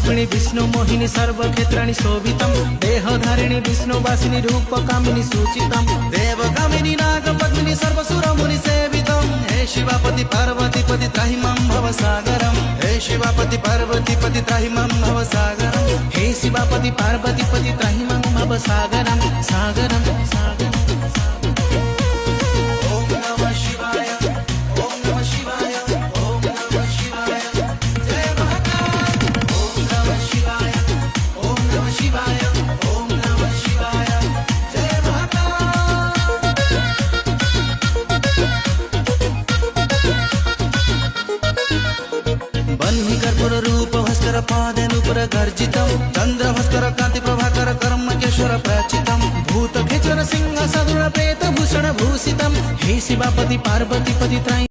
रूपिणी विष्णु मोहिनी सर्वक्षेत्राणि शोभितं देहधारिणी विष्णुवासिनी रूपकामिनी सूचितं देवकामिनी नागपद्मिनी सर्वसुरमुनि सेवितं हे शिवापति पार्वती पति त्राहि मां भवसागरं हे शिवापति पार्वती पति त्राहि मां भवसागरं हे शिवापति पार्वती पति त्राहि मां भवसागरं सागरं सागरं रूप भास्कर पादनुपुर गर्जितं चंद्र भास्कर कांति प्रभाकर कर्मकेश्वर प्राचितं भूत खेचर सिंह सदृढ प्रेत भूषण भूषितं हे शिवापति पार्वती पति त्राहि